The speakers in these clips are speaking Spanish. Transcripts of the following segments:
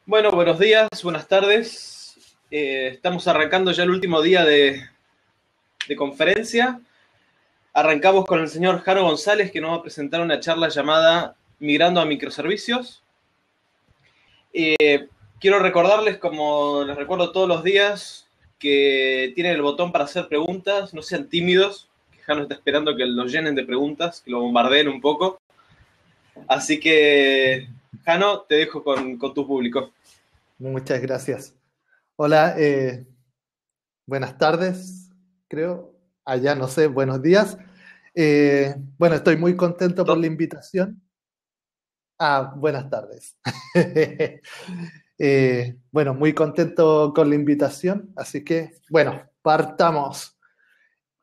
Bueno, buenos días, buenas tardes. Estamos arrancando ya el último día de conferencia. Arrancamos con el señor Jano González, que nos va a presentar una charla llamada Migrando a Microservicios. Quiero recordarles, como les recuerdo todos los días, que tienen el botón para hacer preguntas. No sean tímidos, que Jano está esperando que los llenen de preguntas, que lo bombardeen un poco. Así que, Jano, te dejo con tu público. Muchas gracias. Hola, buenas tardes, creo. Allá no sé, buenos días. Bueno, estoy muy contento por la invitación. Buenas tardes. Bueno, muy contento con la invitación, así que, bueno, partamos.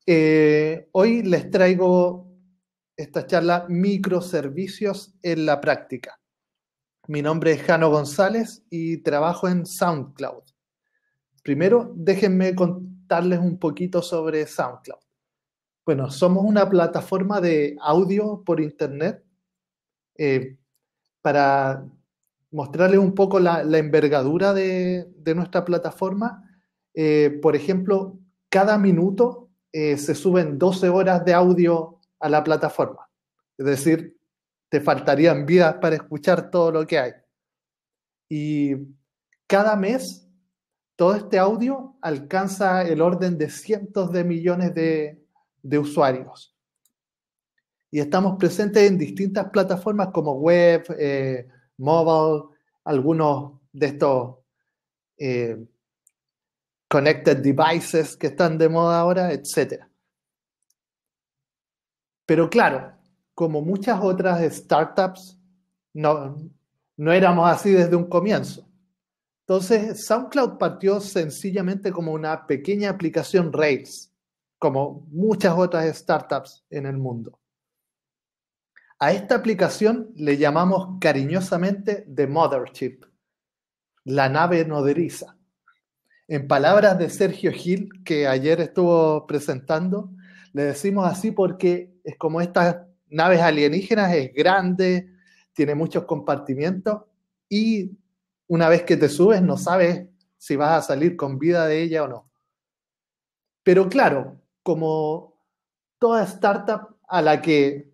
Hoy les traigo esta charla Microservicios en la práctica. Mi nombre es Jano González y trabajo en SoundCloud. Primero, déjenme contarles un poquito sobre SoundCloud. Bueno, somos una plataforma de audio por internet. Para mostrarles un poco la envergadura de nuestra plataforma, por ejemplo, cada minuto se suben 12 horas de audio a la plataforma. Es decir, te faltarían vidas para escuchar todo lo que hay. Y cada mes todo este audio alcanza el orden de cientos de millones de usuarios. Y estamos presentes en distintas plataformas como web, mobile, algunos de estos connected devices que están de moda ahora, etc. Pero claro, como muchas otras startups, no éramos así desde un comienzo. Entonces, SoundCloud partió sencillamente como una pequeña aplicación Rails, como muchas otras startups en el mundo. A esta aplicación le llamamos cariñosamente The Mothership, la nave nodriza. En palabras de Sergio Gil, que ayer estuvo presentando, le decimos así porque es como estas naves alienígenas, es grande, tiene muchos compartimientos y una vez que te subes no sabes si vas a salir con vida de ella o no. Pero claro, como toda startup a la que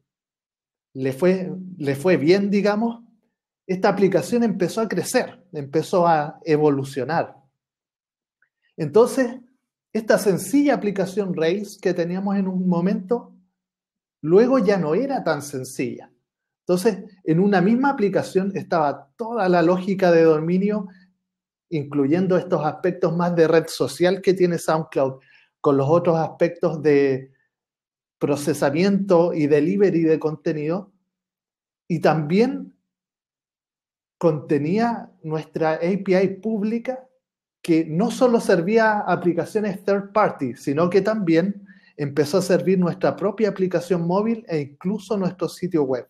le fue bien, digamos, esta aplicación empezó a crecer, empezó a evolucionar. Entonces, esta sencilla aplicación Rails que teníamos en un momento, luego ya no era tan sencilla. Entonces, en una misma aplicación estaba toda la lógica de dominio, incluyendo estos aspectos más de red social que tiene SoundCloud, con los otros aspectos de procesamiento y delivery de contenido, y también contenía nuestra API pública que no solo servía a aplicaciones third party, sino que también empezó a servir nuestra propia aplicación móvil e incluso nuestro sitio web.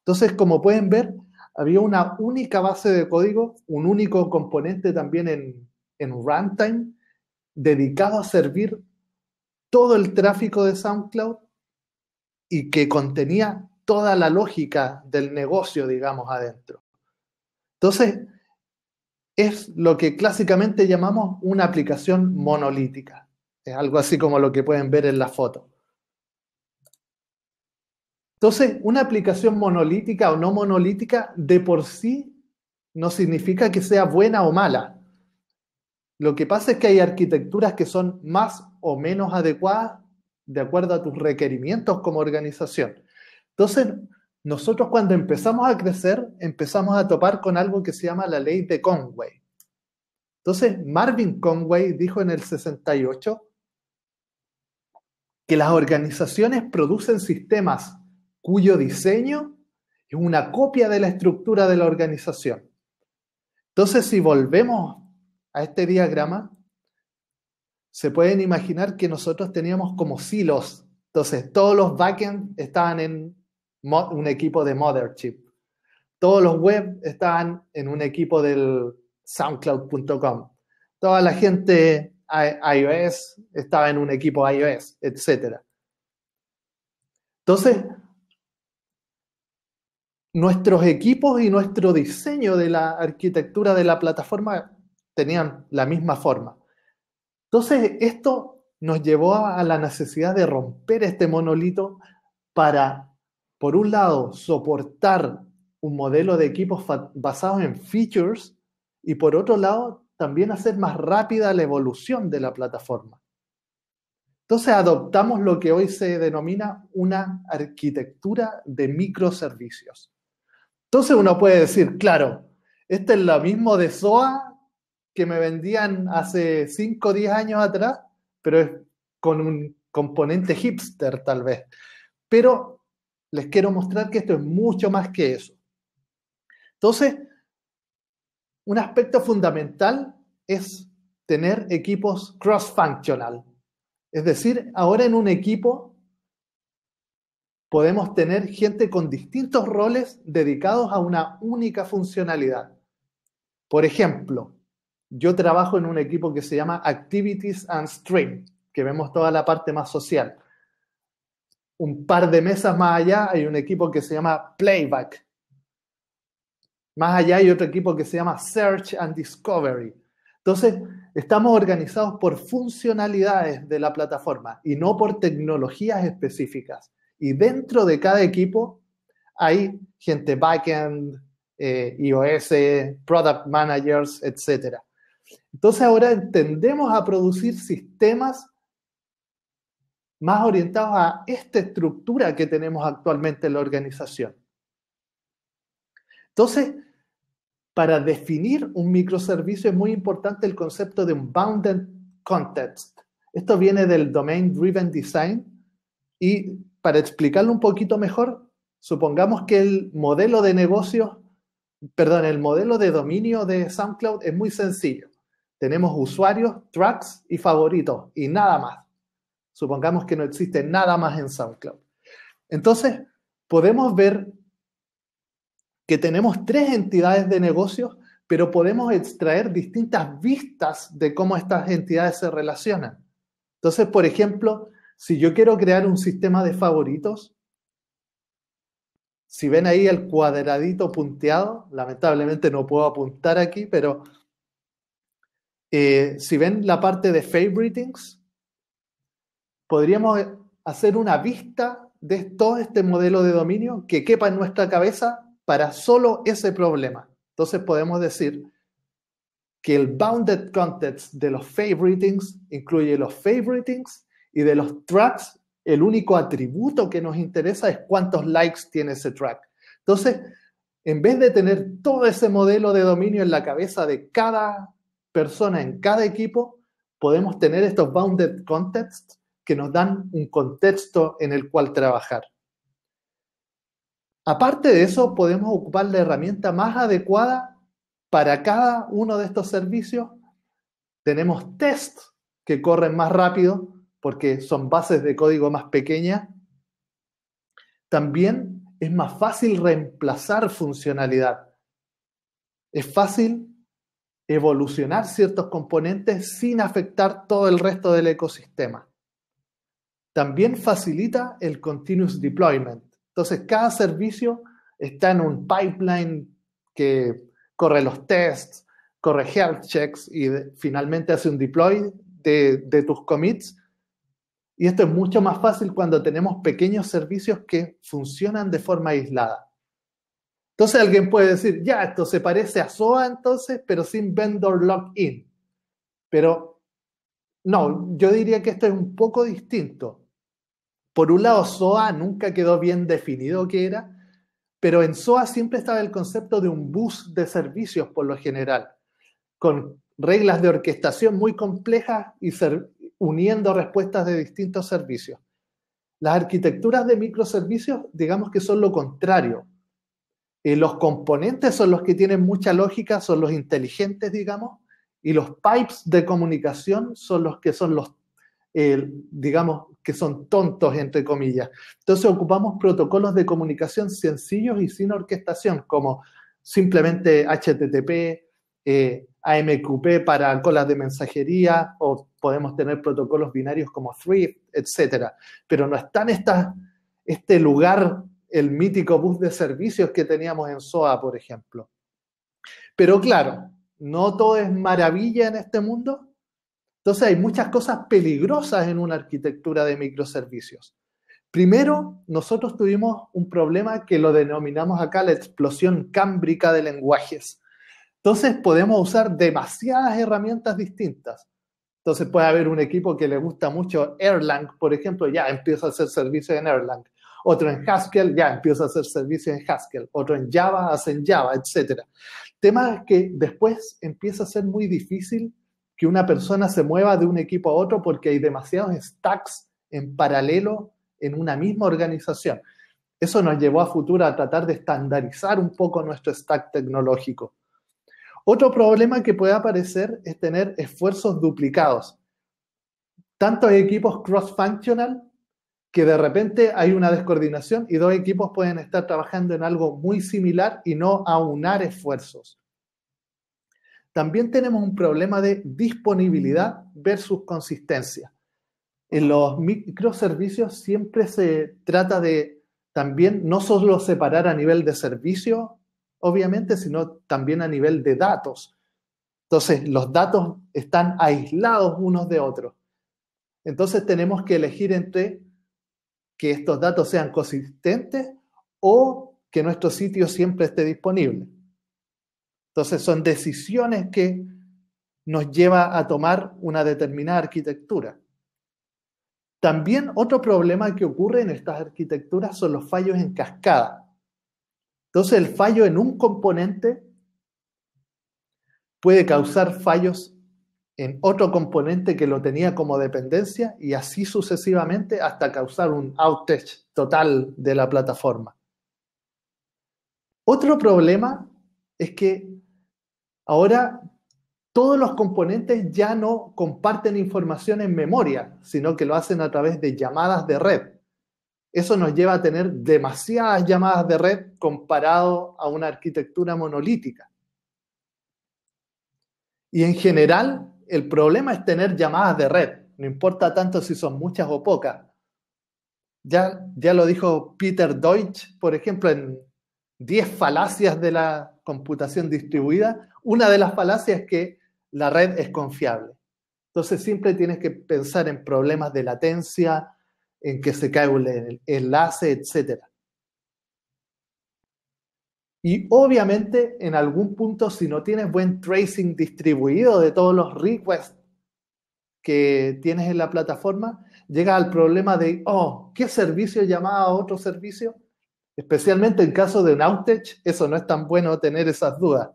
Entonces, como pueden ver, había una única base de código, un único componente también en runtime, dedicado a servir todo el tráfico de SoundCloud y que contenía toda la lógica del negocio, digamos, adentro. Entonces, es lo que clásicamente llamamos una aplicación monolítica. Es algo así como lo que pueden ver en la foto. Entonces, una aplicación monolítica o no monolítica de por sí no significa que sea buena o mala. Lo que pasa es que hay arquitecturas que son más o menos adecuadas de acuerdo a tus requerimientos como organización. Entonces, nosotros cuando empezamos a crecer, empezamos a topar con algo que se llama la ley de Conway. Entonces, Marvin Conway dijo en el 68 que las organizaciones producen sistemas cuyo diseño es una copia de la estructura de la organización. Entonces, si volvemos a este diagrama, se pueden imaginar que nosotros teníamos como silos. Entonces, todos los backends estaban en un equipo de Mothership. Todos los web estaban en un equipo del soundcloud.com. Toda la gente iOS estaba en un equipo iOS, etc. Entonces, nuestros equipos y nuestro diseño de la arquitectura de la plataforma tenían la misma forma. Entonces, esto nos llevó a la necesidad de romper este monolito para, por un lado, soportar un modelo de equipos basados en features y, por otro lado, también hacer más rápida la evolución de la plataforma. Entonces, adoptamos lo que hoy se denomina una arquitectura de microservicios. Entonces, uno puede decir, claro, este es lo mismo de SOA que me vendían hace 5 o 10 años atrás, pero es con un componente hipster tal vez. Pero les quiero mostrar que esto es mucho más que eso. Entonces, un aspecto fundamental es tener equipos cross-functional. Es decir, ahora en un equipo podemos tener gente con distintos roles dedicados a una única funcionalidad. Por ejemplo, yo trabajo en un equipo que se llama Activities and Stream, que vemos toda la parte más social. Un par de mesas más allá hay un equipo que se llama Playback. Más allá hay otro equipo que se llama Search and Discovery. Entonces, estamos organizados por funcionalidades de la plataforma y no por tecnologías específicas. Y dentro de cada equipo hay gente backend, iOS, product managers, etc. Entonces ahora tendemos a producir sistemas más orientados a esta estructura que tenemos actualmente en la organización. Entonces, para definir un microservicio es muy importante el concepto de un bounded context. Esto viene del Domain Driven Design y para explicarlo un poquito mejor, supongamos que el modelo de dominio de SoundCloud es muy sencillo. Tenemos usuarios, tracks y favoritos y nada más. Supongamos que no existe nada más en SoundCloud. Entonces, podemos ver que tenemos 3 entidades de negocios, pero podemos extraer distintas vistas de cómo estas entidades se relacionan. Entonces, por ejemplo, si yo quiero crear un sistema de favoritos, si ven ahí el cuadradito punteado, lamentablemente no puedo apuntar aquí, pero si ven la parte de favoritings, podríamos hacer una vista de todo este modelo de dominio que quepa en nuestra cabeza para solo ese problema. Entonces podemos decir que el bounded context de los favoritings incluye los favoritings y de los tracks el único atributo que nos interesa es cuántos likes tiene ese track. Entonces, en vez de tener todo ese modelo de dominio en la cabeza de cada persona en cada equipo, podemos tener estos bounded contexts que nos dan un contexto en el cual trabajar. Aparte de eso, podemos ocupar la herramienta más adecuada para cada uno de estos servicios. Tenemos tests que corren más rápido porque son bases de código más pequeñas. También es más fácil reemplazar funcionalidad. Es fácil evolucionar ciertos componentes sin afectar todo el resto del ecosistema. También facilita el continuous deployment. Entonces, cada servicio está en un pipeline que corre los tests, corre health checks y finalmente hace un deploy de tus commits. Y esto es mucho más fácil cuando tenemos pequeños servicios que funcionan de forma aislada. Entonces alguien puede decir, ya, esto se parece a SOA entonces, pero sin vendor lock-in. Pero no, yo diría que esto es un poco distinto. Por un lado, SOA nunca quedó bien definido qué era, pero en SOA siempre estaba el concepto de un bus de servicios por lo general, con reglas de orquestación muy complejas y uniendo respuestas de distintos servicios. Las arquitecturas de microservicios, digamos que son lo contrario. Los componentes son los que tienen mucha lógica, son los inteligentes, digamos, y los pipes de comunicación son los que son digamos, que son tontos, entre comillas. Entonces ocupamos protocolos de comunicación sencillos y sin orquestación, como simplemente HTTP, AMQP para colas de mensajería, o podemos tener protocolos binarios como Thrift, etc. Pero no está en este lugar el mítico bus de servicios que teníamos en SOA, por ejemplo. Pero claro, no todo es maravilla en este mundo. Entonces hay muchas cosas peligrosas en una arquitectura de microservicios. Primero, nosotros tuvimos un problema que lo denominamos acá la explosión cámbrica de lenguajes. Entonces podemos usar demasiadas herramientas distintas. Entonces puede haber un equipo que le gusta mucho Erlang, por ejemplo, ya empieza a hacer servicios en Erlang. Otro en Haskell, ya empieza a hacer servicios en Haskell. Otro en Java, hace en Java, etc. El tema es que después empieza a ser muy difícil que una persona se mueva de un equipo a otro porque hay demasiados stacks en paralelo en una misma organización. Eso nos llevó a futuro a tratar de estandarizar un poco nuestro stack tecnológico. Otro problema que puede aparecer es tener esfuerzos duplicados. Tantos equipos cross-functional que de repente hay una descoordinación y dos equipos pueden estar trabajando en algo muy similar y no aunar esfuerzos. También tenemos un problema de disponibilidad versus consistencia. En los microservicios siempre se trata de también no solo separar a nivel de servicio, obviamente, sino también a nivel de datos. Entonces, los datos están aislados unos de otros. Entonces, tenemos que elegir entre que estos datos sean consistentes o que nuestro sitio siempre esté disponible. Entonces, son decisiones que nos lleva a tomar una determinada arquitectura. También otro problema que ocurre en estas arquitecturas son los fallos en cascada. Entonces, el fallo en un componente puede causar fallos en otro componente que lo tenía como dependencia y así sucesivamente hasta causar un outage total de la plataforma. Otro problema es que ahora todos los componentes ya no comparten información en memoria, sino que lo hacen a través de llamadas de red. Eso nos lleva a tener demasiadas llamadas de red comparado a una arquitectura monolítica. Y en general, el problema es tener llamadas de red. No importa tanto si son muchas o pocas. Ya lo dijo Peter Deutsch, por ejemplo, en 10 falacias de la computación distribuida. Una de las falacias es que la red es confiable. Entonces siempre tienes que pensar en problemas de latencia, en que se cae un enlace, etc. Y obviamente en algún punto, si no tienes buen tracing distribuido de todos los requests que tienes en la plataforma, llegas al problema de, ¿qué servicio llamaba a otro servicio? Especialmente en caso de un outage, eso no es tan bueno tener esas dudas.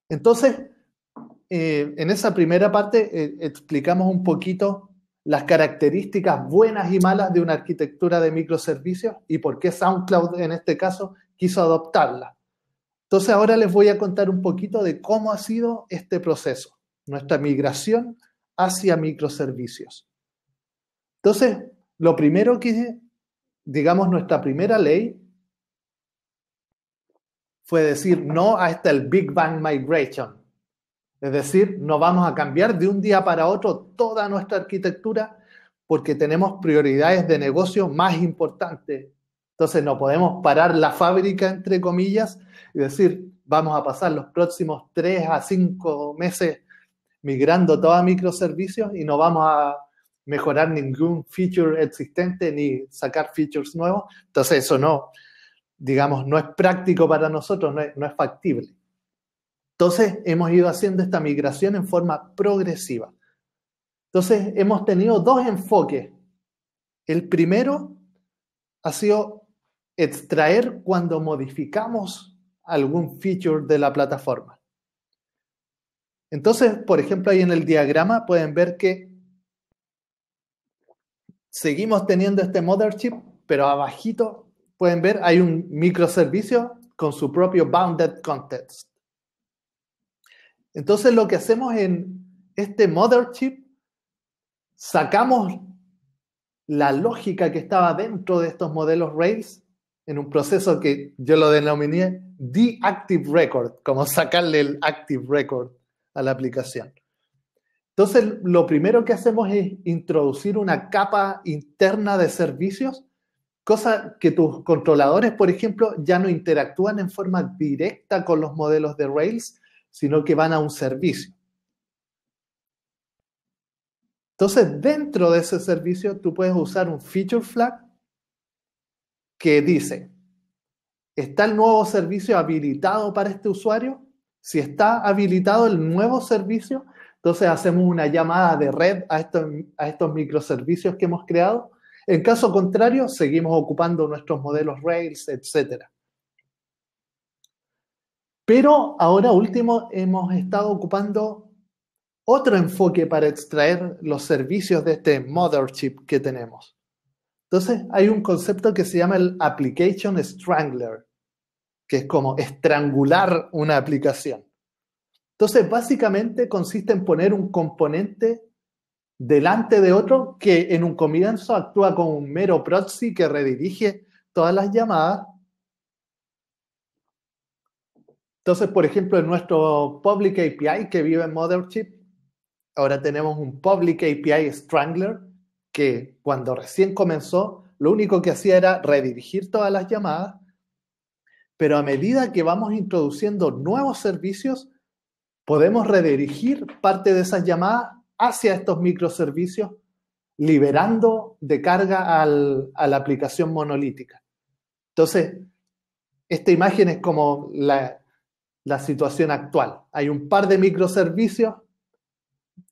Entonces, en esa primera parte explicamos un poquito las características buenas y malas de una arquitectura de microservicios y por qué SoundCloud en este caso quiso adoptarla. Entonces ahora les voy a contar un poquito de cómo ha sido este proceso, nuestra migración hacia microservicios. Entonces, lo primero que, digamos, nuestra primera ley fue decir no a el Big Bang Migration. Es decir, no vamos a cambiar de un día para otro toda nuestra arquitectura porque tenemos prioridades de negocio más importantes. Entonces no podemos parar la fábrica, entre comillas, y decir, vamos a pasar los próximos 3 a 5 meses migrando todo a microservicios y no vamos a mejorar ningún feature existente ni sacar features nuevos. Entonces eso no, digamos, no es práctico para nosotros, no es factible. Entonces, hemos ido haciendo esta migración en forma progresiva. Entonces, hemos tenido dos enfoques. El primero ha sido extraer cuando modificamos algún feature de la plataforma. Entonces, por ejemplo, ahí en el diagrama pueden ver que seguimos teniendo este mothership, pero abajito pueden ver hay un microservicio con su propio bounded context. Entonces lo que hacemos en este mothership, sacamos la lógica que estaba dentro de estos modelos Rails en un proceso que yo lo denominé deactive record, como sacarle el active record a la aplicación. Entonces lo primero que hacemos es introducir una capa interna de servicios cosa que tus controladores, por ejemplo, ya no interactúan en forma directa con los modelos de Rails, sino que van a un servicio. Entonces, dentro de ese servicio, tú puedes usar un feature flag que dice, ¿está el nuevo servicio habilitado para este usuario? Si está habilitado el nuevo servicio, entonces hacemos una llamada de red a estos microservicios que hemos creado. En caso contrario, seguimos ocupando nuestros modelos Rails, etc. Pero ahora último hemos estado ocupando otro enfoque para extraer los servicios de este mothership que tenemos. Entonces hay un concepto que se llama el Application Strangler, que es como estrangular una aplicación. Entonces básicamente consiste en poner un componente delante de otro que en un comienzo actúa como un mero proxy que redirige todas las llamadas. Entonces, por ejemplo, en nuestro Public API que vive en Mothership, ahora tenemos un Public API Strangler que cuando recién comenzó, lo único que hacía era redirigir todas las llamadas, pero a medida que vamos introduciendo nuevos servicios, podemos redirigir parte de esas llamadas hacia estos microservicios, liberando de carga a la aplicación monolítica. Entonces, esta imagen es como la situación actual. Hay un par de microservicios,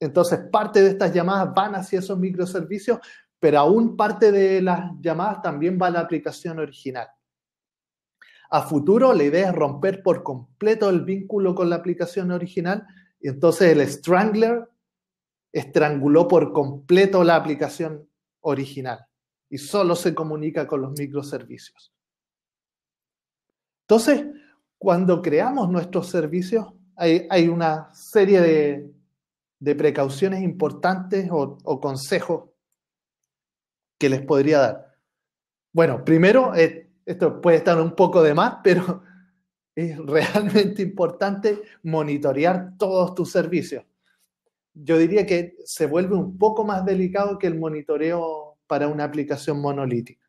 entonces parte de estas llamadas van hacia esos microservicios, pero aún parte de las llamadas también va a la aplicación original. A futuro, la idea es romper por completo el vínculo con la aplicación original, y entonces el Strangler estranguló por completo la aplicación original y solo se comunica con los microservicios. Entonces, cuando creamos nuestros servicios, hay una serie de precauciones importantes o consejos que les podría dar. Bueno, primero, esto puede estar un poco de más, pero es realmente importante monitorear todos tus servicios. Yo diría que se vuelve un poco más delicado que el monitoreo para una aplicación monolítica.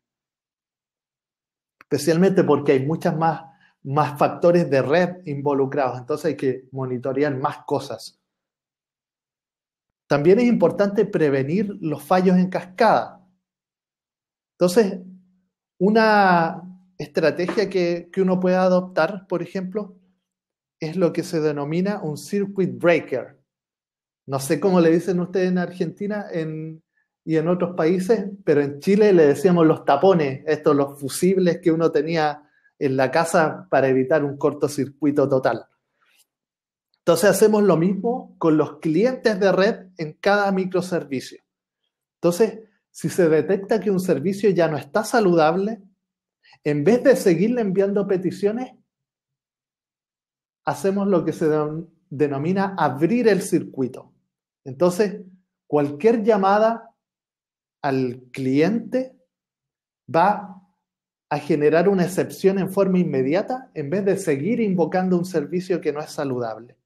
Especialmente porque hay muchas más factores de red involucrados, entonces hay que monitorear más cosas. También es importante prevenir los fallos en cascada. Entonces, una estrategia que uno puede adoptar, por ejemplo, es lo que se denomina un circuit breaker. No sé cómo le dicen ustedes en Argentina y en otros países, pero en Chile le decíamos los tapones, los fusibles que uno tenía en la casa para evitar un cortocircuito total. Entonces hacemos lo mismo con los clientes de red en cada microservicio. Entonces, si se detecta que un servicio ya no está saludable, en vez de seguirle enviando peticiones, hacemos lo que se denomina abrir el circuito. Entonces, cualquier llamada al cliente va a generar una excepción en forma inmediata en vez de seguir invocando un servicio que no es saludable.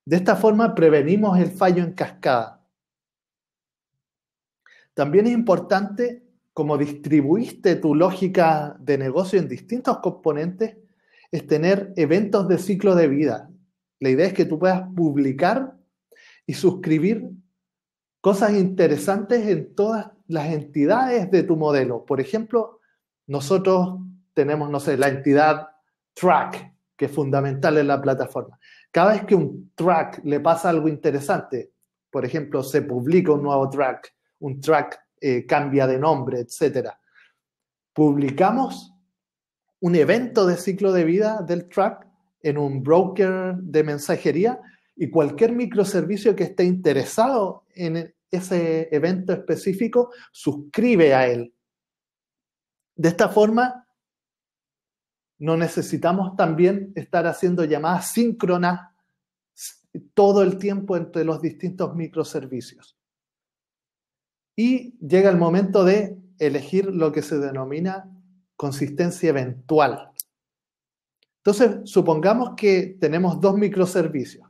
De esta forma prevenimos el fallo en cascada. También es importante, como distribuiste tu lógica de negocio en distintos componentes, es tener eventos de ciclo de vida. La idea es que tú puedas publicar y suscribir cosas interesantes en todas las entidades de tu modelo. Por ejemplo, nosotros tenemos, no sé, la entidad track, que es fundamental en la plataforma. Cada vez que un track le pasa algo interesante, por ejemplo, se publica un nuevo track, un track cambia de nombre, etc. Publicamos un evento de ciclo de vida del track en un broker de mensajería y cualquier microservicio que esté interesado en ese evento específico suscribe a él. De esta forma, no necesitamos también estar haciendo llamadas síncronas todo el tiempo entre los distintos microservicios. Y llega el momento de elegir lo que se denomina consistencia eventual. Entonces, supongamos que tenemos dos microservicios.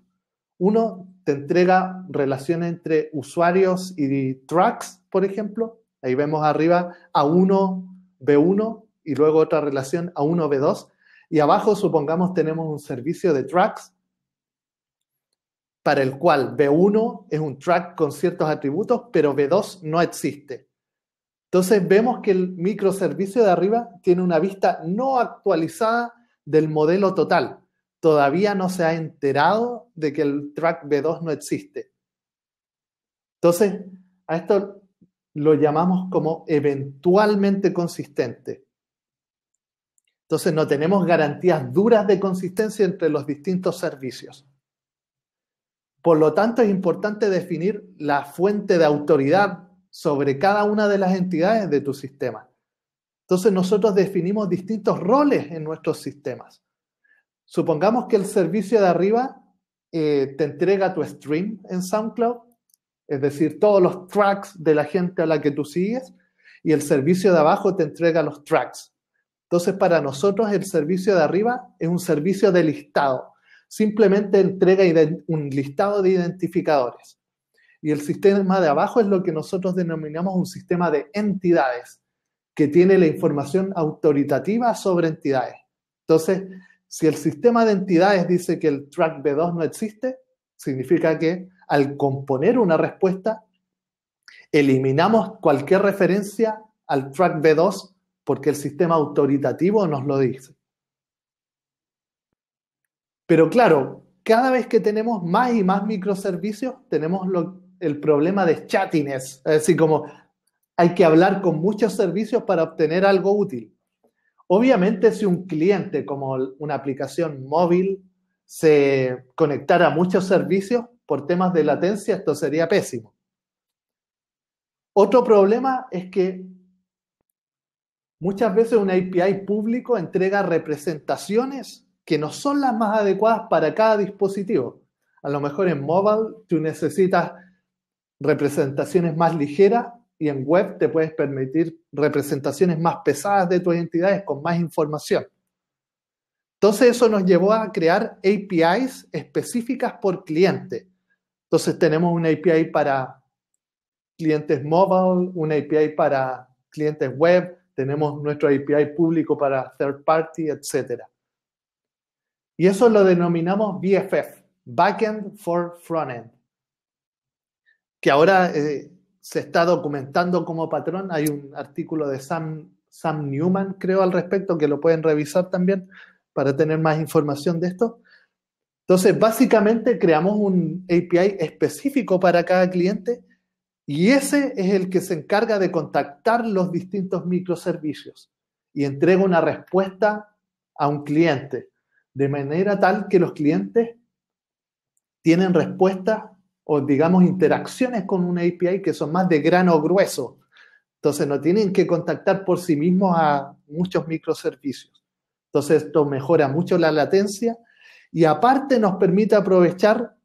Uno te entrega relación entre usuarios y tracks, por ejemplo. Ahí vemos arriba A1 B1 y luego otra relación A1, B2. Y abajo, supongamos, tenemos un servicio de tracks para el cual B1 es un track con ciertos atributos, pero B2 no existe. Entonces vemos que el microservicio de arriba tiene una vista no actualizada del modelo total. Todavía no se ha enterado de que el track B2 no existe. Entonces, a esto lo llamamos como eventualmente consistente. Entonces, no tenemos garantías duras de consistencia entre los distintos servicios. Por lo tanto, es importante definir la fuente de autoridad sobre cada una de las entidades de tu sistema. Entonces, nosotros definimos distintos roles en nuestros sistemas. Supongamos que el servicio de arriba te entrega tu stream en SoundCloud, es decir, todos los tracks de la gente a la que tú sigues, y el servicio de abajo te entrega los tracks. Entonces, para nosotros, el servicio de arriba es un servicio de listado. Simplemente entrega un listado de identificadores. Y el sistema de abajo es lo que nosotros denominamos un sistema de entidades, que tiene la información autoritativa sobre entidades. Entonces, si el sistema de entidades dice que el track B2 no existe, significa que al componer una respuesta, eliminamos cualquier referencia al track B2 porque el sistema autoritativo nos lo dice. Pero claro, cada vez que tenemos más y más microservicios, tenemos el problema de chattiness. Es decir, como hay que hablar con muchos servicios para obtener algo útil. Obviamente, si un cliente, como una aplicación móvil, se conectara a muchos servicios por temas de latencia, esto sería pésimo. Otro problema es que muchas veces un API público entrega representaciones que no son las más adecuadas para cada dispositivo. A lo mejor en mobile tú necesitas representaciones más ligeras y en web te puedes permitir representaciones más pesadas de tus entidades con más información. Entonces eso nos llevó a crear APIs específicas por cliente. Entonces tenemos una API para clientes mobile, una API para clientes web, tenemos nuestro API público para third party, etc. Y eso lo denominamos BFF, Backend for Frontend, que ahora se está documentando como patrón. Hay un artículo de Sam Newman, creo, al respecto, que lo pueden revisar también para tener más información de esto. Entonces, básicamente creamos un API específico para cada cliente y ese es el que se encarga de contactar los distintos microservicios y entrega una respuesta a un cliente, de manera tal que los clientes tienen respuestas o, digamos, interacciones con una API que son más de grano grueso. Entonces, no tienen que contactar por sí mismos a muchos microservicios. Entonces, esto mejora mucho la latencia y aparte nos permite aprovechar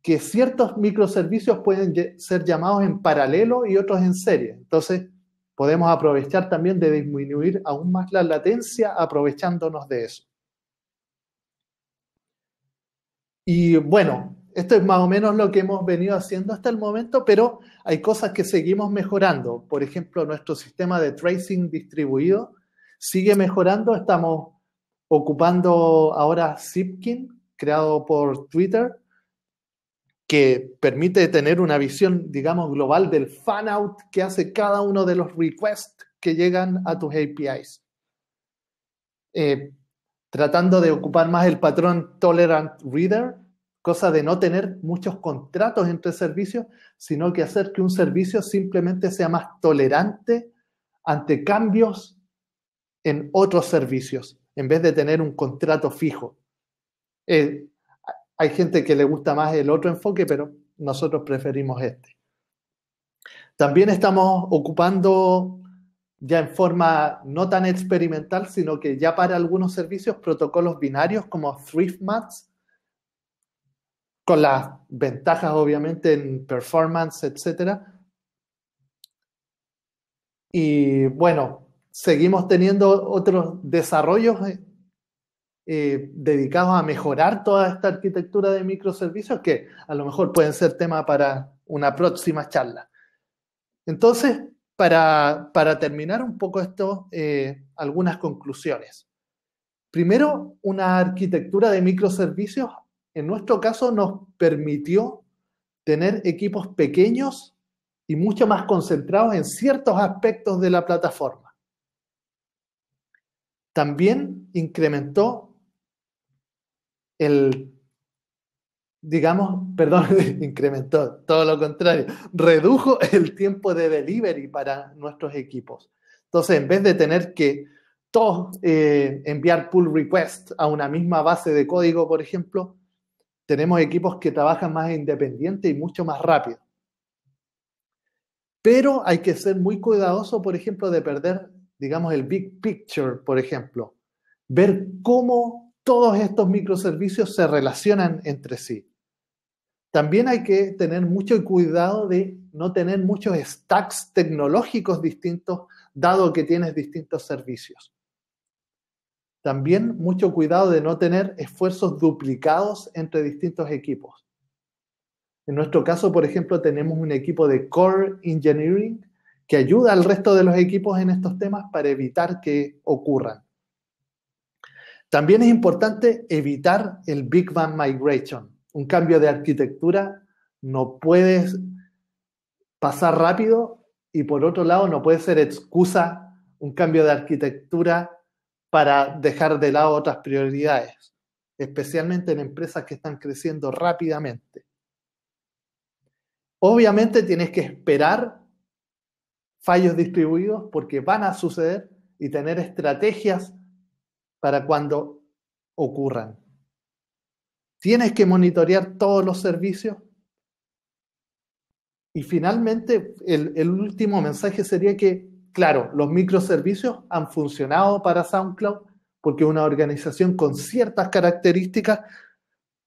que ciertos microservicios pueden ser llamados en paralelo y otros en serie. Entonces, podemos aprovechar también de disminuir aún más la latencia aprovechándonos de eso. Y bueno, esto es más o menos lo que hemos venido haciendo hasta el momento, pero hay cosas que seguimos mejorando. Por ejemplo, nuestro sistema de tracing distribuido sigue mejorando. Estamos ocupando ahora Zipkin, creado por Twitter, que permite tener una visión, digamos, global del fan-out que hace cada uno de los requests que llegan a tus APIs. Tratando de ocupar más el patrón Tolerant Reader, cosa de no tener muchos contratos entre servicios, sino que hacer que un servicio simplemente sea más tolerante ante cambios en otros servicios, en vez de tener un contrato fijo. Hay gente que le gusta más el otro enfoque, pero nosotros preferimos este. También estamos ocupando ya en forma no tan experimental, sino que ya para algunos servicios, protocolos binarios como ThriftMats, con las ventajas obviamente en performance, etc. Y bueno, seguimos teniendo otros desarrollos dedicados a mejorar toda esta arquitectura de microservicios que a lo mejor pueden ser tema para una próxima charla. Entonces, para terminar un poco esto, algunas conclusiones. Primero, una arquitectura de microservicios, en nuestro caso, nos permitió tener equipos pequeños y mucho más concentrados en ciertos aspectos de la plataforma. También incrementó incrementó, todo lo contrario, redujo el tiempo de delivery para nuestros equipos. Entonces, en vez de tener que todos enviar pull requests a una misma base de código, por ejemplo, tenemos equipos que trabajan más independiente y mucho más rápido. Pero hay que ser muy cuidadoso, por ejemplo, de perder, digamos, el big picture, por ejemplo. Ver cómo todos estos microservicios se relacionan entre sí. También hay que tener mucho cuidado de no tener muchos stacks tecnológicos distintos, dado que tienes distintos servicios. También mucho cuidado de no tener esfuerzos duplicados entre distintos equipos. En nuestro caso, por ejemplo, tenemos un equipo de Core Engineering que ayuda al resto de los equipos en estos temas para evitar que ocurran. También es importante evitar el Big Bang Migration. Un cambio de arquitectura no puede pasar rápido y por otro lado no puede ser excusa un cambio de arquitectura para dejar de lado otras prioridades, especialmente en empresas que están creciendo rápidamente. Obviamente tienes que esperar fallos distribuidos porque van a suceder y tener estrategias para cuando ocurran. Tienes que monitorear todos los servicios. Y finalmente, el último mensaje sería que, claro, los microservicios han funcionado para SoundCloud porque es una organización con ciertas características,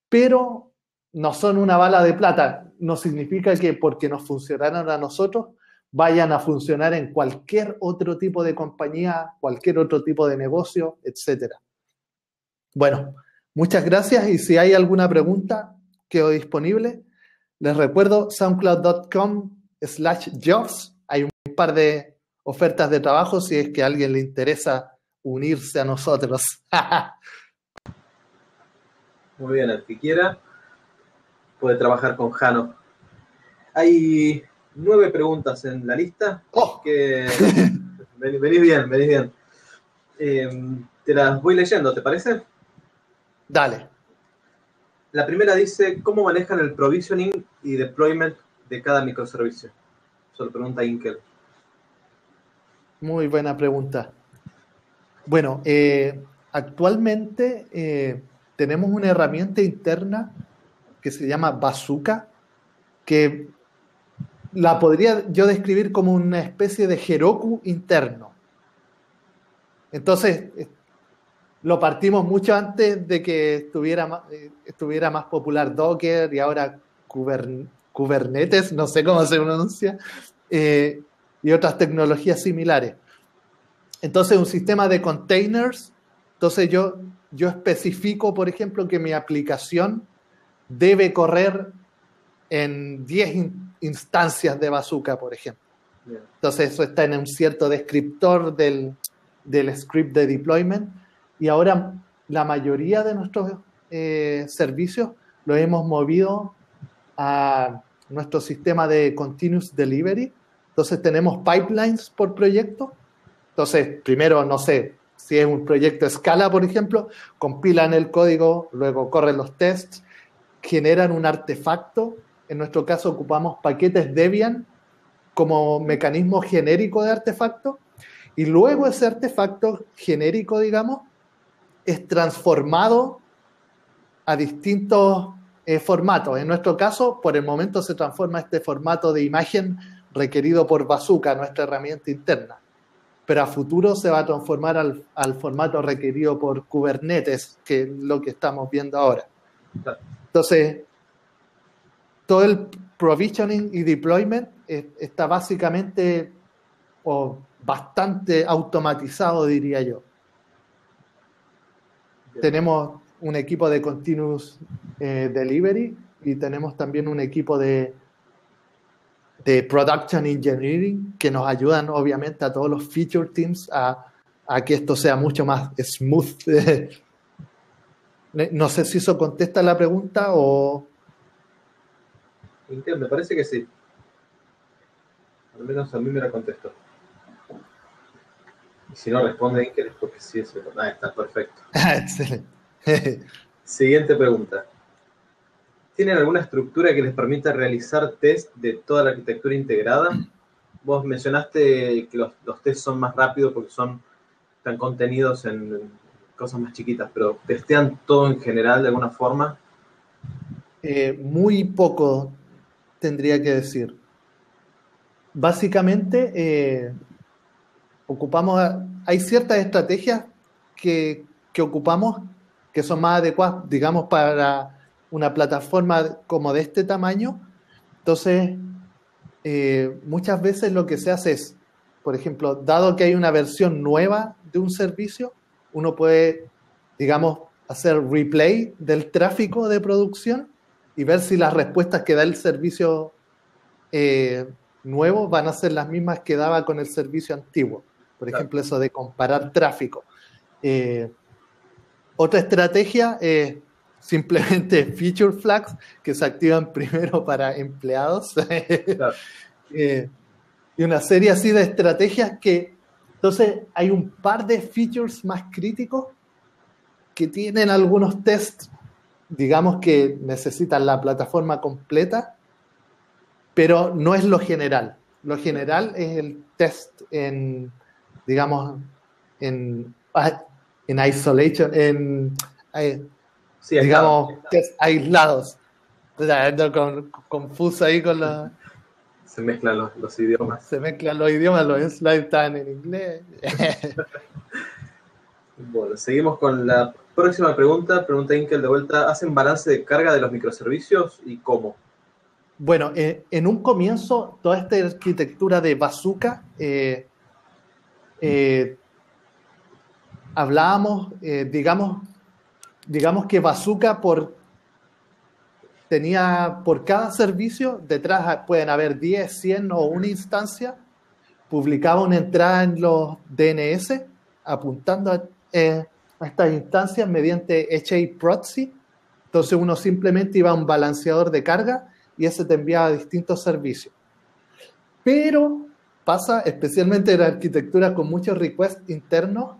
pero no son una bala de plata. No significa que porque nos funcionaron a nosotros, vayan a funcionar en cualquier otro tipo de compañía, cualquier otro tipo de negocio, etc. Bueno, muchas gracias y si hay alguna pregunta, quedo disponible. Les recuerdo soundcloud.com/jobs. Hay un par de ofertas de trabajo si es que a alguien le interesa unirse a nosotros. Muy bien, el que quiera puede trabajar con Jano. Hay 9 preguntas en la lista, ¡Oh! que venís bien. Te las voy leyendo, ¿te parece? Dale. La primera dice, ¿cómo manejan el provisioning y deployment de cada microservicio? Eso lo pregunta Inkel. Muy buena pregunta. Bueno, actualmente tenemos una herramienta interna que se llama Bazooka, que la podría yo describir como una especie de Heroku interno. Entonces, lo partimos mucho antes de que estuviera más popular Docker y ahora Kubernetes, no sé cómo se pronuncia, y otras tecnologías similares. Entonces, un sistema de containers, entonces yo especifico, por ejemplo, que mi aplicación debe correr en 10 instancias de Bazooka, por ejemplo. Bien. Entonces, eso está en un cierto descriptor del script de deployment. Y ahora la mayoría de nuestros servicios los hemos movido a nuestro sistema de continuous delivery. Entonces tenemos pipelines por proyecto. Entonces, primero, no sé, si es un proyecto a escala, por ejemplo, compilan el código, luego corren los tests, generan un artefacto. En nuestro caso ocupamos paquetes Debian como mecanismo genérico de artefacto. Y luego ese artefacto genérico, digamos, es transformado a distintos formatos. En nuestro caso, por el momento se transforma este formato de imagen requerido por Bazooka, nuestra herramienta interna. Pero a futuro se va a transformar al formato requerido por Kubernetes, que es lo que estamos viendo ahora. Entonces, todo el provisioning y deployment está básicamente o bastante automatizado, diría yo. Bien. Tenemos un equipo de continuous delivery y tenemos también un equipo de de Production Engineering, que nos ayudan obviamente a todos los feature teams a que esto sea mucho más smooth. No sé si eso contesta la pregunta o... Me parece que sí. Al menos a mí me la contestó. Y si no responde Inker es porque sí es... Ah, está perfecto. Excelente. Siguiente pregunta. ¿Tienen alguna estructura que les permita realizar test de toda la arquitectura integrada? Vos mencionaste que los tests son más rápidos porque están contenidos en cosas más chiquitas, pero ¿testean todo en general de alguna forma? Muy poco tendría que decir. Básicamente, hay ciertas estrategias que ocupamos que son más adecuadas, digamos, para una plataforma como de este tamaño. Entonces, muchas veces lo que se hace es, por ejemplo, dado que hay una versión nueva de un servicio, uno puede, digamos, hacer replay del tráfico de producción y ver si las respuestas que da el servicio nuevo van a ser las mismas que daba con el servicio antiguo. Por ejemplo, eso de comparar tráfico. Otra estrategia es simplemente feature flags que se activan primero para empleados. Claro. Y una serie así de estrategias que, entonces, hay un par de features más críticos que tienen algunos tests, digamos, que necesitan la plataforma completa, pero no es lo general. Lo general es el test digamos, en isolation, sí, digamos, test aislados. O sea, ando confuso ahí con la... Se mezclan los idiomas. Se mezclan los idiomas, los slides están en inglés. Bueno, seguimos con la próxima pregunta. Pregunta Inkel de vuelta. ¿Hacen balance de carga de los microservicios y cómo? Bueno, en un comienzo, toda esta arquitectura de Bazooka, hablábamos, digamos que Bazooka tenía por cada servicio, detrás pueden haber 10, 100 o una instancia, publicaba una entrada en los DNS apuntando a estas instancias mediante HAProxy. Entonces uno simplemente iba a un balanceador de carga y ese te enviaba a distintos servicios. Pero pasa, especialmente en la arquitectura con muchos requests internos,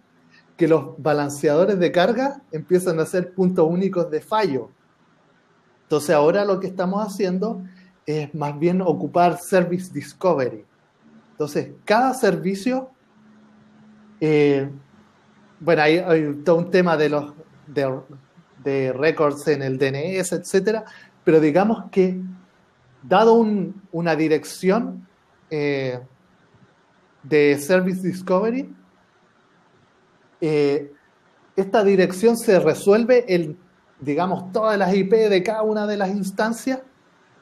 que los balanceadores de carga empiezan a ser puntos únicos de fallo. Entonces ahora lo que estamos haciendo es más bien ocupar Service Discovery. Entonces cada servicio, bueno, hay todo un tema de records en el DNS, etcétera, pero digamos que dado una dirección de Service Discovery, esta dirección se resuelve digamos, todas las IP de cada una de las instancias.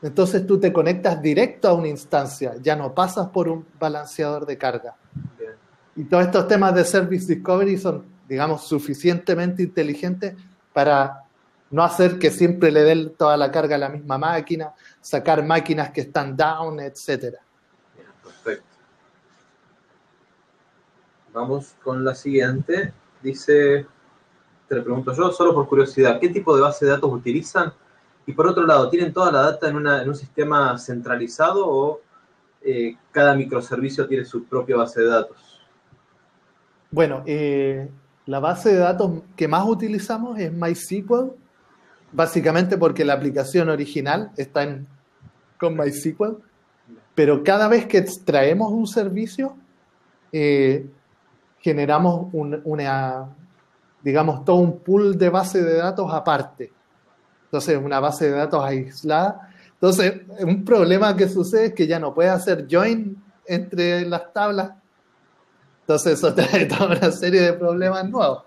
Entonces tú te conectas directo a una instancia, ya no pasas por un balanceador de carga. Bien. Y todos estos temas de Service Discovery son, digamos, suficientemente inteligentes para no hacer que siempre le den toda la carga a la misma máquina, sacar máquinas que están down, etc. Perfecto. Vamos con la siguiente. Dice, te lo pregunto yo, solo por curiosidad, ¿qué tipo de base de datos utilizan? Y por otro lado, ¿tienen toda la data en un sistema centralizado o cada microservicio tiene su propia base de datos? Bueno, la base de datos que más utilizamos es MySQL, básicamente porque la aplicación original está con MySQL, pero cada vez que extraemos un servicio, generamos digamos, todo un pool de base de datos aparte. Entonces, una base de datos aislada. Entonces, un problema que sucede es que ya no puedes hacer join entre las tablas. Entonces, eso trae toda una serie de problemas nuevos.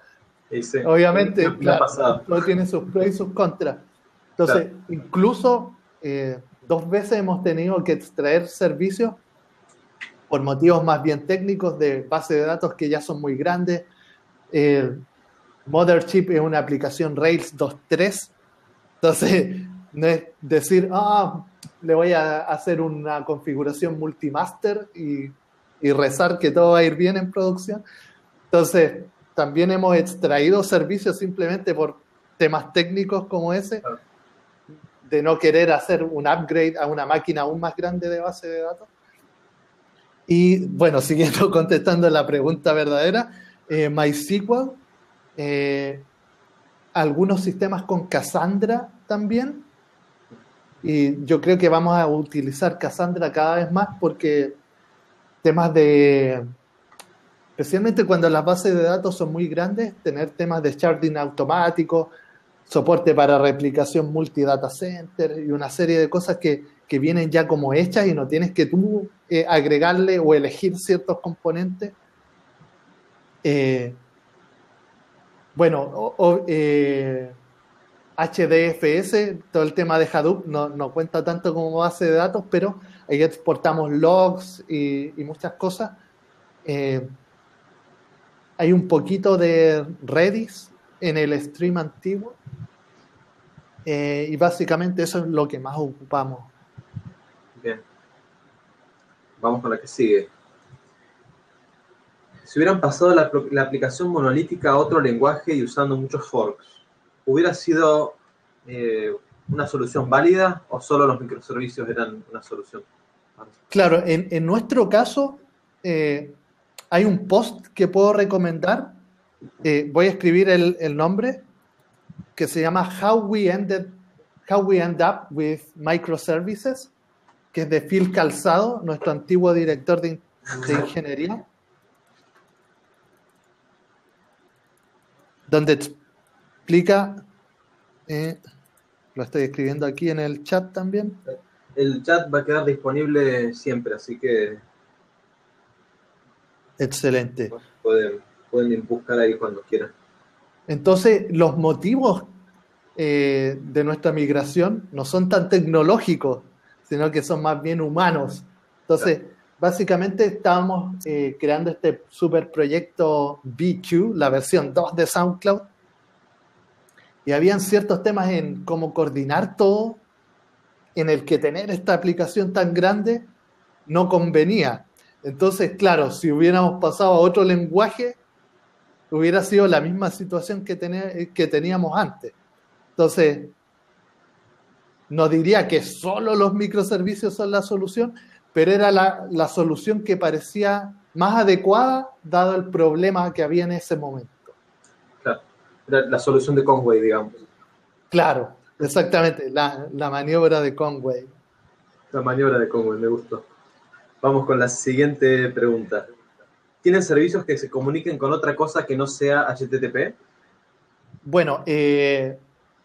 Sí, obviamente, claro, todo tiene sus pros y sus contras. Entonces, claro, incluso 2 veces hemos tenido que extraer servicios por motivos más bien técnicos de base de datos que ya son muy grandes. Mothership es una aplicación Rails 2.3. Entonces, no es decir, le voy a hacer una configuración multimaster y rezar que todo va a ir bien en producción. Entonces, también hemos extraído servicios simplemente por temas técnicos como ese, de no querer hacer un upgrade a una máquina aún más grande de base de datos. Y bueno, siguiendo contestando la pregunta verdadera, MySQL, algunos sistemas con Cassandra también, y yo creo que vamos a utilizar Cassandra cada vez más porque temas de, especialmente cuando las bases de datos son muy grandes, tener temas de sharding automático, soporte para replicación multi-data center y una serie de cosas que vienen ya como hechas y no tienes que tú agregarle o elegir ciertos componentes. HDFS, todo el tema de Hadoop no cuenta tanto como base de datos, pero ahí exportamos logs y muchas cosas. Hay un poquito de Redis en el stream antiguo. Y básicamente eso es lo que más ocupamos. Bien. Vamos con la que sigue. Si hubieran pasado la aplicación monolítica a otro lenguaje y usando muchos forks, ¿hubiera sido una solución válida o solo los microservicios eran una solución? Claro, en nuestro caso hay un post que puedo recomendar. Voy a escribir el nombre, que se llama How We End Up with Microservices, que es de Phil Calzado, nuestro antiguo director de ingeniería, donde explica, lo estoy escribiendo aquí en el chat también. El chat va a quedar disponible siempre, así que... Excelente. Pueden buscar ahí cuando quieran. Entonces, los motivos de nuestra migración no son tan tecnológicos, sino que son más bien humanos. Entonces, básicamente estábamos creando este super proyecto BQ, la versión 2 de SoundCloud, y habían ciertos temas en cómo coordinar todo, en el que tener esta aplicación tan grande no convenía. Entonces, claro, si hubiéramos pasado a otro lenguaje, hubiera sido la misma situación que teníamos antes. Entonces, no diría que solo los microservicios son la solución, pero era la solución que parecía más adecuada dado el problema que había en ese momento. Claro, era la solución de Conway, digamos. Claro, exactamente, la maniobra de Conway. La maniobra de Conway, me gustó. Vamos con la siguiente pregunta. ¿Tienen servicios que se comuniquen con otra cosa que no sea HTTP? Bueno,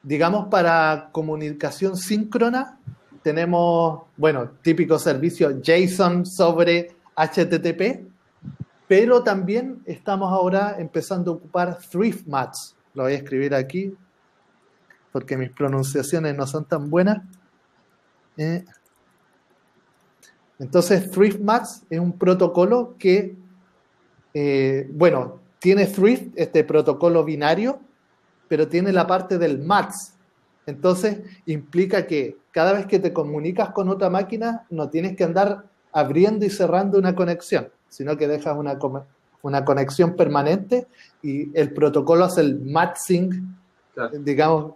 digamos para comunicación síncrona tenemos, típico servicio JSON sobre HTTP, pero también estamos ahora empezando a ocupar ThriftMats. Lo voy a escribir aquí porque mis pronunciaciones no son tan buenas. Entonces, ThriftMats es un protocolo que, tiene Thrift, este protocolo binario, pero tiene la parte del MATS. Entonces, implica que cada vez que te comunicas con otra máquina, no tienes que andar abriendo y cerrando una conexión, sino que dejas una conexión permanente y el protocolo hace el matching, claro, digamos,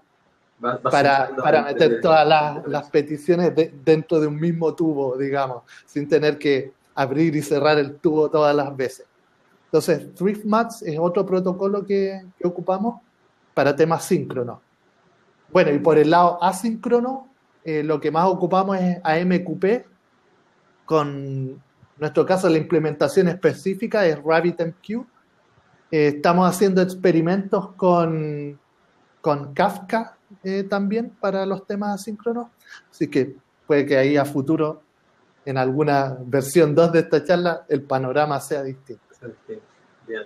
para meter todas las peticiones dentro de un mismo tubo, digamos, sin tener que abrir y cerrar el tubo todas las veces. Entonces, ThriftMats es otro protocolo que ocupamos para temas síncronos. Bueno, y por el lado asíncrono, lo que más ocupamos es AMQP, con en nuestro caso la implementación específica es RabbitMQ. Estamos haciendo experimentos con Kafka también para los temas asíncronos, así que puede que ahí a futuro, en alguna versión 2 de esta charla, el panorama sea distinto. Bien.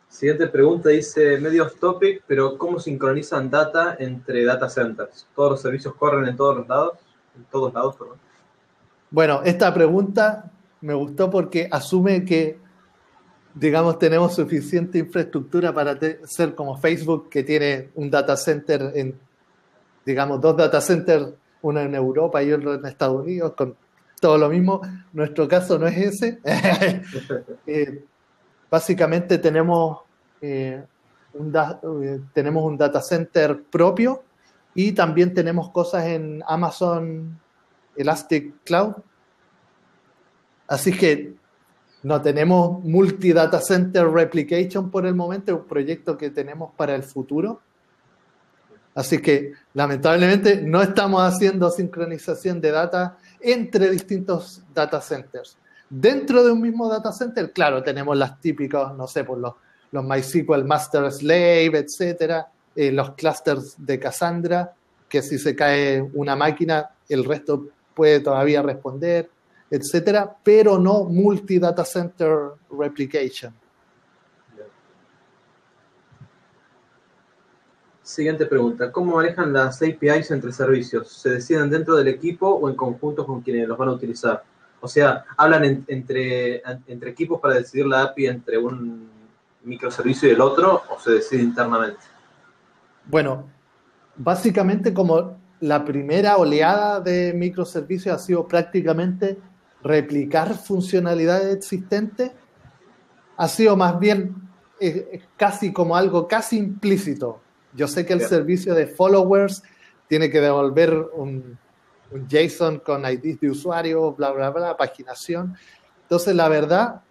Siguiente pregunta dice, medio off topic, pero ¿cómo sincronizan data entre data centers? ¿Todos los servicios corren en todos los lados? En todos lados, perdón. Bueno, esta pregunta me gustó porque asume que, digamos, tenemos suficiente infraestructura para ser como Facebook, que tiene un data center, digamos, 2 data centers uno en Europa y otro en Estados Unidos, con todo lo mismo. Nuestro caso no es ese. Básicamente tenemos un data center propio y también tenemos cosas en Amazon Elastic Cloud. Así que no tenemos multi-data center replication por el momento, es un proyecto que tenemos para el futuro. Así que lamentablemente no estamos haciendo sincronización de data entre distintos data centers. Dentro de un mismo data center, claro, tenemos las típicas, no sé, por los MySQL Master Slave, etcétera, los clusters de Cassandra, que si se cae una máquina, el resto puede todavía responder, etcétera, pero no multi-data center replication. Siguiente pregunta. ¿Cómo manejan las APIs entre servicios? ¿Se deciden dentro del equipo o en conjunto con quienes los van a utilizar? O sea, ¿hablan entre equipos para decidir la API entre un microservicio y el otro o se decide internamente? Bueno, básicamente como la primera oleada de microservicios ha sido prácticamente replicar funcionalidades existentes, ha sido más bien casi como algo casi implícito. Yo sé que el servicio de followers tiene que devolver un JSON con IDs de usuario, bla, bla, bla, paginación. Entonces, la verdad,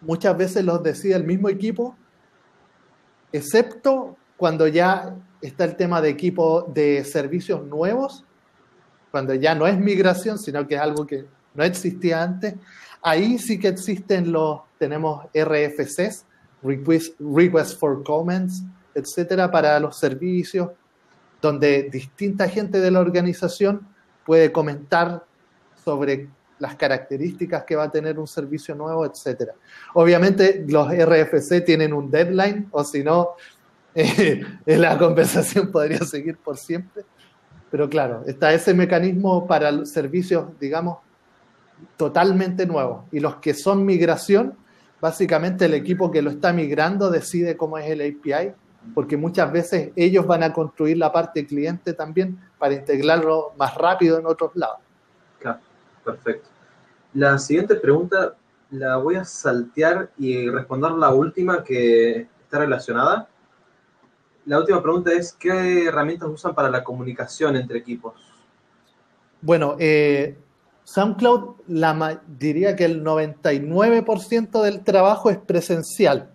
muchas veces los decide el mismo equipo, excepto cuando ya está el tema de equipo de servicios nuevos, cuando ya no es migración, sino que es algo que no existía antes. Ahí sí que tenemos RFCs, Request for Comments, etcétera, para los servicios, donde distinta gente de la organización puede comentar sobre las características que va a tener un servicio nuevo, etcétera. Obviamente los RFC tienen un deadline, o si no, la conversación podría seguir por siempre. Pero claro, está ese mecanismo para los servicios, digamos, totalmente nuevos. Y los que son migración, básicamente el equipo que lo está migrando decide cómo es el API, porque muchas veces ellos van a construir la parte cliente también para integrarlo más rápido en otros lados. Claro, perfecto. La siguiente pregunta la voy a saltear y responder la última que está relacionada. La última pregunta es, ¿qué herramientas usan para la comunicación entre equipos? Bueno, SoundCloud, diría que el 99% del trabajo es presencial,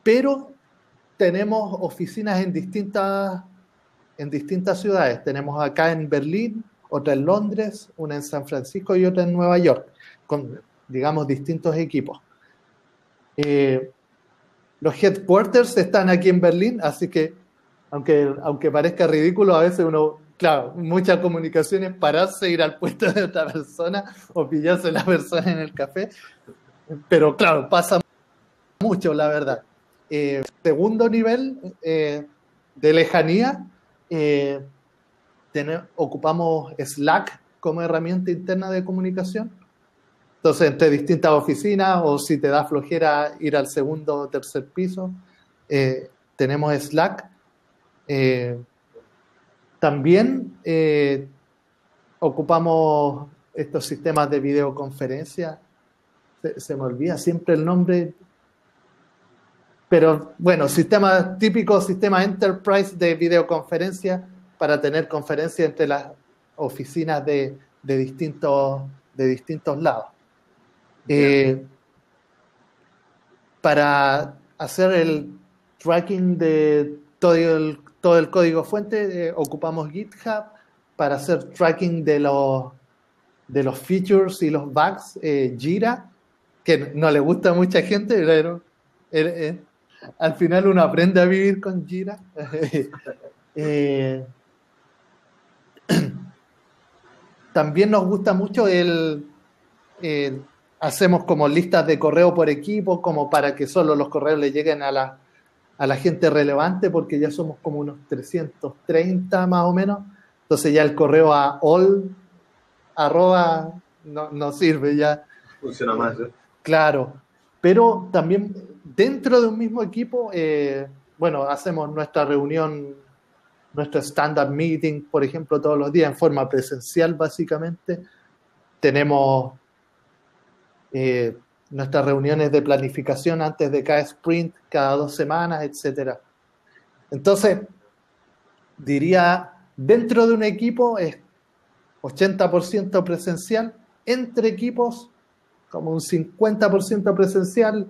pero tenemos oficinas en distintas ciudades. Tenemos acá en Berlín, otra en Londres, una en San Francisco y otra en Nueva York, con, digamos, distintos equipos. Los headquarters están aquí en Berlín, así que, aunque parezca ridículo, a veces claro, muchas comunicaciones, pararse, ir al puesto de otra persona o pillarse a la persona en el café, pero claro, pasa mucho, la verdad. Segundo nivel de lejanía, ocupamos Slack como herramienta interna de comunicación. Entonces, entre distintas oficinas, o si te da flojera ir al segundo o tercer piso, tenemos Slack. También ocupamos estos sistemas de videoconferencia. Se me olvida siempre el nombre. Pero bueno, típico sistema enterprise de videoconferencia para tener conferencias entre las oficinas de distintos lados. Para hacer el tracking de todo el código fuente, ocupamos GitHub. Para hacer tracking de los features y los bugs, Jira, que no le gusta a mucha gente, pero al final uno aprende a vivir con Jira. También nos gusta mucho hacemos como listas de correo por equipo, como para que solo los correos le lleguen a la gente relevante, porque ya somos como unos 330 más o menos. Entonces ya el correo a all @ no sirve ya. Funciona más, ¿eh? Claro, pero también dentro de un mismo equipo, hacemos nuestra reunión nuestro standard meeting, por ejemplo, todos los días en forma presencial, básicamente. Tenemos nuestras reuniones de planificación antes de cada sprint, cada 2 semanas, etcétera. Entonces, diría, dentro de un equipo es 80% presencial, entre equipos como un 50% presencial,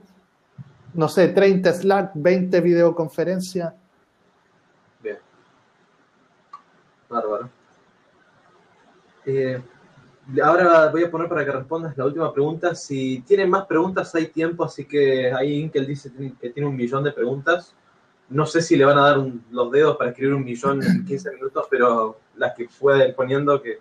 no sé, 30 Slack, 20 videoconferencia. Bien. Bárbaro. Ahora voy a poner para que respondas la última pregunta. Si tienen más preguntas, hay tiempo, así que ahí Inkel dice que tiene 1 millón de preguntas. No sé si le van a dar los dedos para escribir 1 millón en 15 minutos, pero las que fue poniendo que...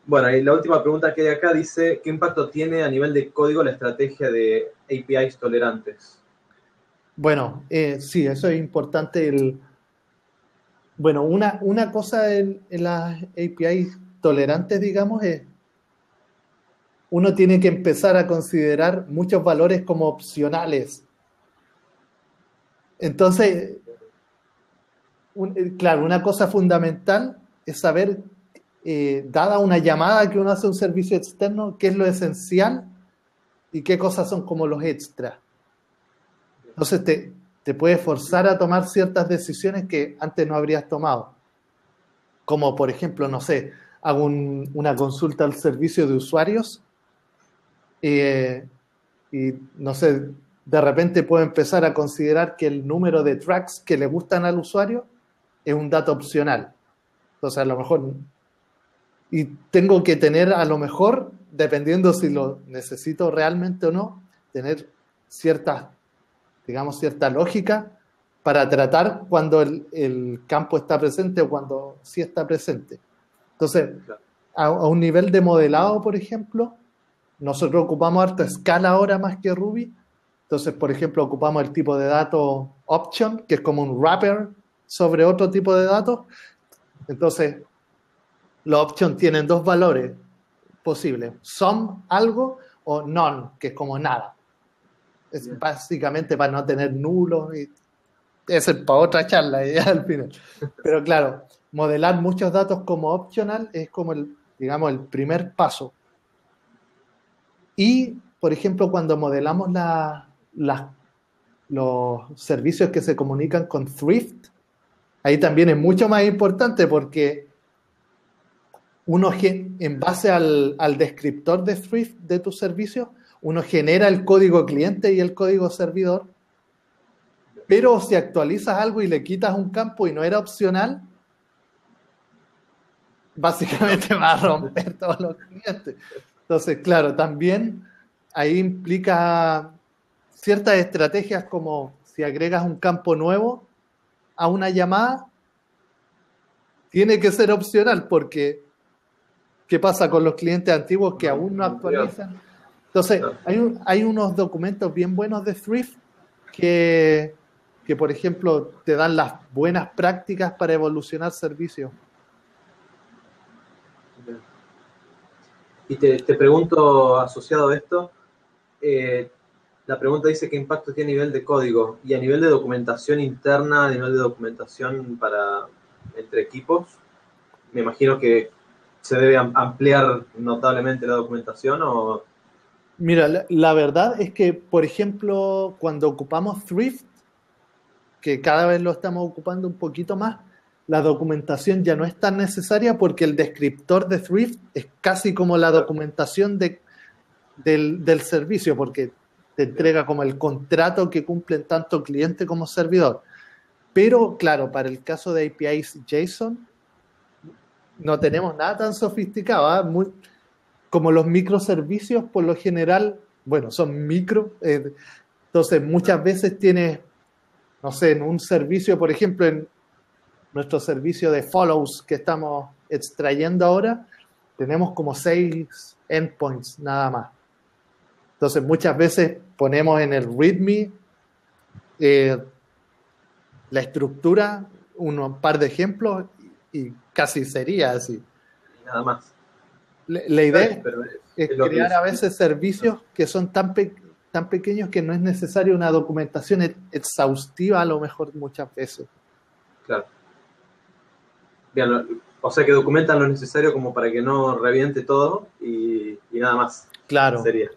Bueno, y la última pregunta que hay acá dice, ¿qué impacto tiene a nivel de código la estrategia de APIs tolerantes? Bueno, sí, eso es importante. Bueno, una cosa en las APIs tolerantes, digamos, es uno tiene que empezar a considerar muchos valores como opcionales. Entonces, claro, una cosa fundamental es saber, dada una llamada que uno hace a un servicio externo, qué es lo esencial y qué cosas son como los extras. Entonces te puede forzar a tomar ciertas decisiones que antes no habrías tomado. Como por ejemplo, no sé, hago una consulta al servicio de usuarios y no sé, de repente puedo empezar a considerar que el número de tracks que le gustan al usuario es un dato opcional. Entonces a lo mejor, y tengo que tener a lo mejor, dependiendo si lo necesito realmente o no, tener cierta lógica para tratar cuando el campo está presente o cuando sí está presente. Entonces, a un nivel de modelado, por ejemplo, nosotros ocupamos harta escala ahora más que Ruby. Entonces, por ejemplo, ocupamos el tipo de dato option, que es como un wrapper sobre otro tipo de datos. Entonces, los options tienen 2 valores posibles: some, algo, o none, que es como nada. Es básicamente para no tener nulos, y es para otra charla ya al final. Pero claro, modelar muchos datos como optional es como digamos, el primer paso. Y, por ejemplo, cuando modelamos los servicios que se comunican con Thrift, ahí también es mucho más importante porque uno, en base al descriptor de Thrift de tu servicio, uno genera el código cliente y el código servidor, pero si actualizas algo y le quitas un campo y no era opcional, básicamente va a romper todos los clientes. Entonces, claro, también ahí implica ciertas estrategias, como si agregas un campo nuevo a una llamada, tiene que ser opcional, porque ¿qué pasa con los clientes antiguos que aún no actualizan? Entonces, hay unos documentos bien buenos de Thrift que, por ejemplo, te dan las buenas prácticas para evolucionar servicios. Y te pregunto, asociado a esto, la pregunta dice qué impacto tiene a nivel de código y a nivel de documentación interna, a nivel de documentación entre equipos. Me imagino que se debe ampliar notablemente la documentación o... Mira, la verdad es que, por ejemplo, cuando ocupamos Thrift, que cada vez lo estamos ocupando un poquito más, la documentación ya no es tan necesaria porque el descriptor de Thrift es casi como la documentación del servicio, porque te entrega como el contrato que cumplen tanto cliente como servidor. Pero, claro, para el caso de APIs JSON, no tenemos nada tan sofisticado, ¿eh? Como los microservicios, por lo general, bueno, son micro, entonces muchas veces tienes, no sé, en un servicio, por ejemplo, en nuestro servicio de follows que estamos extrayendo ahora, tenemos como 6 endpoints nada más. Entonces muchas veces ponemos en el README la estructura, un par de ejemplos y casi sería así. Nada más. La idea es crear a veces servicios que son tan pequeños que no es necesaria una documentación exhaustiva a lo mejor muchas veces. Claro. Bien, o sea que documentan lo necesario como para que no reviente todo y nada más. Claro. Sería.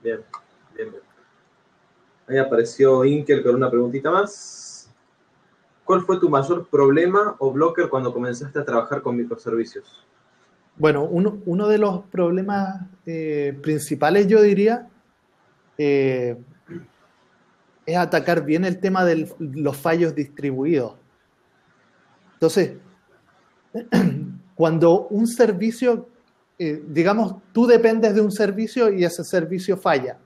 Bien, bien, bien. Ahí apareció Inkel con una preguntita más. ¿Cuál fue tu mayor problema o blocker cuando comenzaste a trabajar con microservicios? Bueno, uno de los problemas principales, yo diría, es atacar bien el tema de los fallos distribuidos. Entonces, cuando un servicio, digamos, tú dependes de un servicio y ese servicio falla.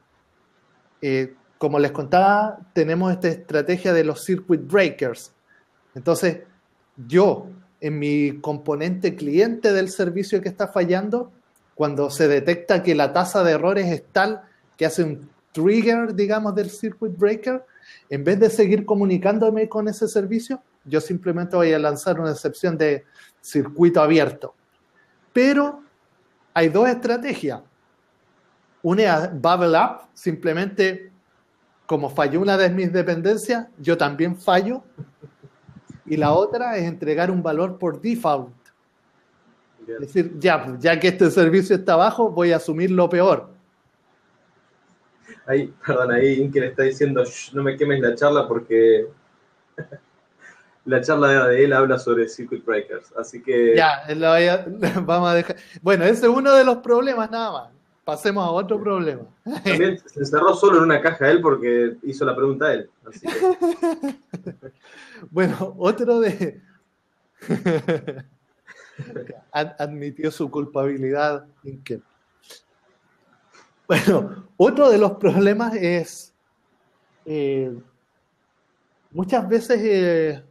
Como les contaba, tenemos esta estrategia de los circuit breakers. Entonces, yo, en mi componente cliente del servicio que está fallando, cuando se detecta que la tasa de errores es tal que hace un trigger, digamos, del circuit breaker, en vez de seguir comunicándome con ese servicio, yo simplemente voy a lanzar una excepción de circuito abierto. Pero hay dos estrategias. Una es bubble up, simplemente como falló una de mis dependencias, yo también fallo. Y la otra es entregar un valor por default. Bien. Es decir, ya que este servicio está bajo, voy a asumir lo peor. Ahí, perdón, ahí Inkel está diciendo, no me quemes la charla porque la charla de él habla sobre circuit breakers, así que... Ya, vamos a dejar... Bueno, ese es uno de los problemas nada más. Pasemos a otro problema. También se encerró solo en una caja él porque hizo la pregunta él. Así que... Bueno, otro de... Admitió su culpabilidad. Inkel. Bueno, otro de los problemas es muchas veces,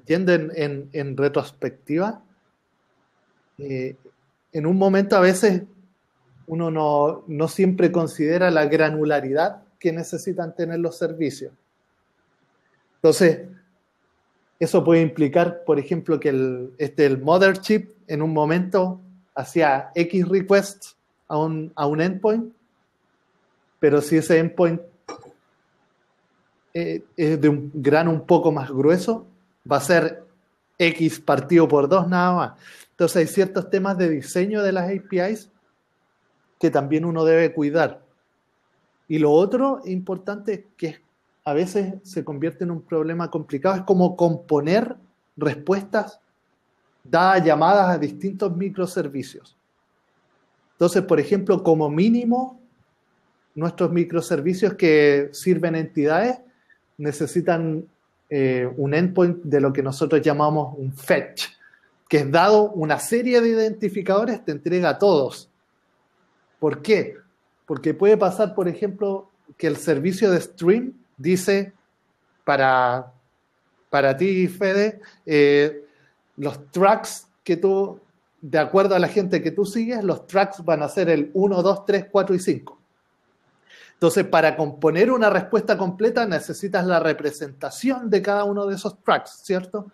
yendo en retrospectiva, en un momento a veces uno no siempre considera la granularidad que necesitan tener los servicios. Entonces, eso puede implicar, por ejemplo, que el mother chip en un momento hacía X requests a un endpoint, pero si ese endpoint es de un grano un poco más grueso, va a ser X partido por 2 nada más. Entonces hay ciertos temas de diseño de las APIs que también uno debe cuidar. Y lo otro importante que a veces se convierte en un problema complicado es como componer respuestas dadas llamadas a distintos microservicios. Entonces, por ejemplo, como mínimo, nuestros microservicios que sirven entidades necesitan un endpoint de lo que nosotros llamamos un fetch, que es dado una serie de identificadores, te entrega a todos. ¿Por qué? Porque puede pasar, por ejemplo, que el servicio de stream dice para ti, Fede, los tracks que tú, de acuerdo a la gente que tú sigues, los tracks van a ser el 1, 2, 3, 4 y 5. Entonces, para componer una respuesta completa necesitas la representación de cada uno de esos tracks, ¿cierto?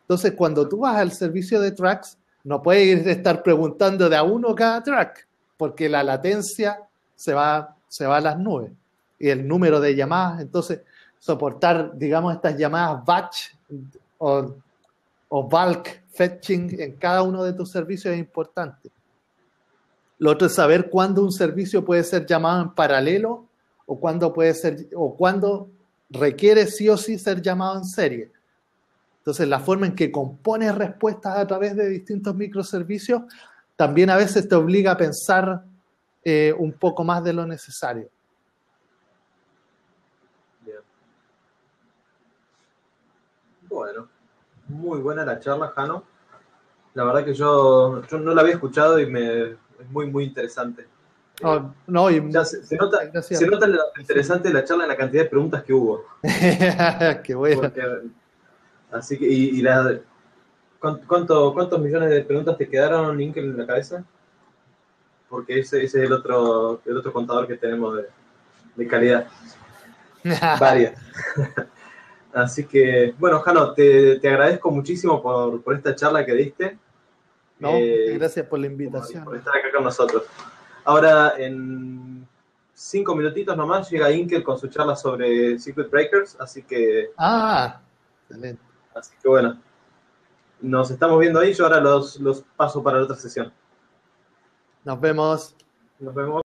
Entonces, cuando tú vas al servicio de tracks, no puedes estar preguntando de a uno cada track, porque la latencia se va a las nubes. Y el número de llamadas, entonces, soportar, digamos, estas llamadas batch o bulk fetching en cada uno de tus servicios es importante. Lo otro es saber cuándo un servicio puede ser llamado en paralelo o cuándo requiere sí o sí ser llamado en serie. Entonces, la forma en que compones respuestas a través de distintos microservicios también a veces te obliga a pensar un poco más de lo necesario. Bien. Bueno, muy buena la charla, Jano. La verdad que yo no la había escuchado y es muy, muy interesante. Se nota lo interesante de la charla en la cantidad de preguntas que hubo. Qué bueno. Así que, ¿cuántos millones de preguntas te quedaron, Inkel, en la cabeza? Porque ese es el otro contador que tenemos de calidad. Varias. Así que, bueno, Jano, te agradezco muchísimo por esta charla que diste. No, gracias por la invitación. Por estar acá con nosotros. Ahora, 5 minutitos nomás llega Inkel con su charla sobre Circuit Breakers, así que Excelente. bueno, nos estamos viendo ahí, yo ahora los paso para la otra sesión. Nos vemos. Nos vemos.